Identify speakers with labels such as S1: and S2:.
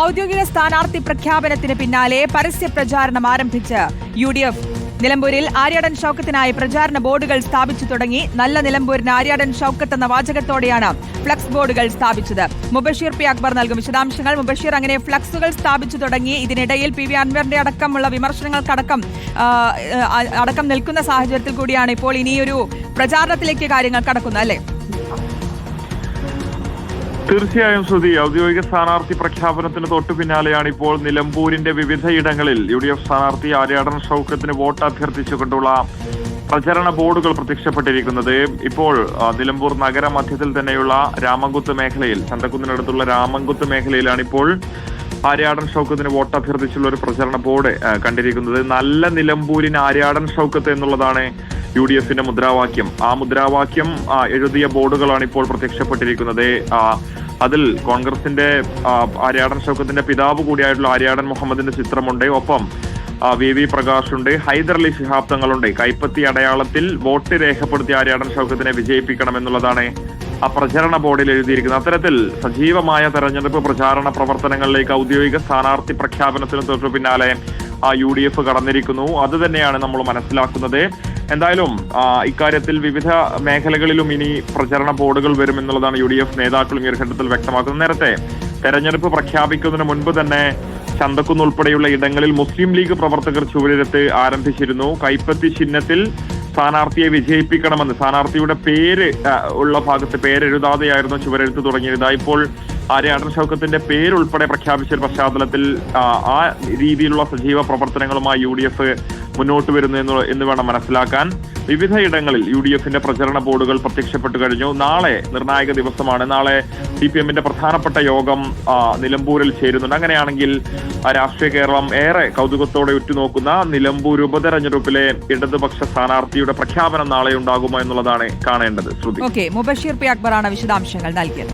S1: ഔദ്യോഗിക സ്ഥാനാർത്ഥി പ്രഖ്യാപനത്തിന് പിന്നാലെ പരസ്യ പ്രചാരണം ആരംഭിച്ച് UDF. നിലമ്പൂരിൽ ആര്യാടൻ ഷൗക്കത്തിനായി പ്രചാരണ ബോർഡുകൾ സ്ഥാപിച്ചു തുടങ്ങി. നല്ല നിലമ്പൂരിന് ആര്യാടൻ ഷൗക്കത്ത് എന്ന വാചകത്തോടെയാണ് ഫ്ലക്സ് ബോർഡുകൾ സ്ഥാപിച്ചത്. മുബഷീർ പി അക്ബർ നൽകും വിശദാംശങ്ങൾ. മുബഷീർ, അങ്ങനെ ഫ്ലക്സുകൾ സ്ഥാപിച്ചു തുടങ്ങി. ഇതിനിടയിൽ PV അൻവറിന്റെ അടക്കമുള്ള വിമർശനങ്ങൾക്കടക്കം നിൽക്കുന്ന സാഹചര്യത്തിൽ കൂടിയാണ് ഇപ്പോൾ ഇനിയൊരു പ്രചാരണത്തിലേക്ക് കാര്യങ്ങൾ കടക്കുന്നത്, അല്ലേ?
S2: തീർച്ചയായും ശ്രുതി, ഔദ്യോഗിക സ്ഥാനാർത്ഥി പ്രഖ്യാപനത്തിന് തൊട്ടു പിന്നാലെയാണ് ഇപ്പോൾ നിലമ്പൂരിന്റെ വിവിധയിടങ്ങളിൽ UDF സ്ഥാനാർത്ഥി ആര്യാടൻ ഷൗക്കത്തിന് വോട്ട് അഭ്യർത്ഥിച്ചുകൊണ്ടുള്ള പ്രചരണ ബോർഡുകൾ പ്രത്യക്ഷപ്പെട്ടിരിക്കുന്നത്. ഇപ്പോൾ നിലമ്പൂർ നഗരമധ്യത്തിൽ തന്നെയുള്ള രാമൻകുത്ത് മേഖലയിൽ, ചന്തക്കുന്നിനടുത്തുള്ള രാമൻകുത്ത് മേഖലയിലാണ് ഇപ്പോൾ ആര്യാടൻ ഷൗക്കത്തിന് വോട്ട് അഭ്യർത്ഥിച്ചുള്ള ഒരു പ്രചരണ ബോർഡ് കണ്ടിരിക്കുന്നത്. നല്ല നിലമ്പൂരിന് ആര്യാടൻ ഷൗക്കത്ത് എന്നുള്ളതാണ് UDFന്റെ മുദ്രാവാക്യം. ആ മുദ്രാവാക്യം എഴുതിയ ബോർഡുകളാണ് ഇപ്പോൾ പ്രത്യക്ഷപ്പെട്ടിരിക്കുന്നത്. അതിൽ കോൺഗ്രസിന്റെ ആര്യാടൻ ഷൗക്കത്തിന്റെ പിതാവ് കൂടിയായിട്ടുള്ള ആര്യാടൻ മുഹമ്മദിന്റെ ചിത്രമുണ്ട്. ഒപ്പം VV പ്രകാശുണ്ട്, ഹൈദരലി ശിഹാബ് തങ്ങളുണ്ട്. കൈപ്പത്തി അടയാളത്തിൽ വോട്ട് രേഖപ്പെടുത്തിയ ആര്യാടൻ ഷൗക്കത്തിനെ വിജയിപ്പിക്കണം എന്നുള്ളതാണ് ആ പ്രചരണ ബോർഡിൽ എഴുതിയിരിക്കുന്നത്. അത്തരത്തിൽ സജീവമായ തെരഞ്ഞെടുപ്പ് പ്രചാരണ പ്രവർത്തനങ്ങളിലേക്ക് ഔദ്യോഗിക സ്ഥാനാർത്ഥി പ്രഖ്യാപനത്തിന് തൊട്ടു പിന്നാലെ UDF കടന്നിരിക്കുന്നു. അത് തന്നെയാണ് നമ്മൾ മനസ്സിലാക്കുന്നത്. എന്തായാലും ഇക്കാര്യത്തിൽ വിവിധ മേഖലകളിലും ഇനി പ്രചരണ ബോർഡുകൾ വരും എന്നുള്ളതാണ് UDF നേതാക്കളും ഈ ഒരു ഘട്ടത്തിൽ വ്യക്തമാക്കുന്നത്. നേരത്തെ തെരഞ്ഞെടുപ്പ് പ്രഖ്യാപിക്കുന്നതിന് മുൻപ് തന്നെ ചന്തക്കുന്ന് ഉൾപ്പെടെയുള്ള ഇടങ്ങളിൽ മുസ്ലിം ലീഗ് പ്രവർത്തകർ ചുവരെഴുത്ത് ആരംഭിച്ചിരുന്നു. കൈപ്പത്തി ചിഹ്നത്തിൽ സ്ഥാനാർത്ഥിയെ വിജയിപ്പിക്കണമെന്ന്, സ്ഥാനാർത്ഥിയുടെ പേര് ഉള്ള ഭാഗത്ത് പേരെഴുതാതെയായിരുന്നു ചുവരെഴുത്ത് തുടങ്ങിയത്. ഇപ്പോൾ ആര്യാടൻ ഷൗക്കത്തിന്റെ പേരുൾപ്പെടെ പ്രഖ്യാപിച്ച പശ്ചാത്തലത്തിൽ ആ രീതിയിലുള്ള സജീവ പ്രവർത്തനങ്ങളുമായി UDF മുന്നോട്ട് വരുന്നു എന്ന് വേണം മനസ്സിലാക്കാൻ. വിവിധ ഇടങ്ങളിൽ UDFന്റെ പ്രചരണ ബോർഡുകൾ പ്രത്യക്ഷപ്പെട്ടു കഴിഞ്ഞു. നാളെ നിർണായക ദിവസമാണ്. നാളെ CPMന്റെ പ്രധാനപ്പെട്ട യോഗം നിലമ്പൂരിൽ ചേരുന്നുണ്ട്. അങ്ങനെയാണെങ്കിൽ രാഷ്ട്രീയ കേരളം ഏറെ കൗതുകത്തോടെ ഉറ്റുനോക്കുന്ന നിലമ്പൂർ ഉപതെരഞ്ഞെടുപ്പിലെ ഇടതുപക്ഷ സ്ഥാനാർത്ഥിയുടെ പ്രഖ്യാപനം നാളെ ഉണ്ടാകുമോ എന്നുള്ളതാണ് കാണേണ്ടത്. ശ്രുതി.
S1: മുബഷീർ പി അക്ബറാണ് വിശദാംശങ്ങൾ നൽകിയത്.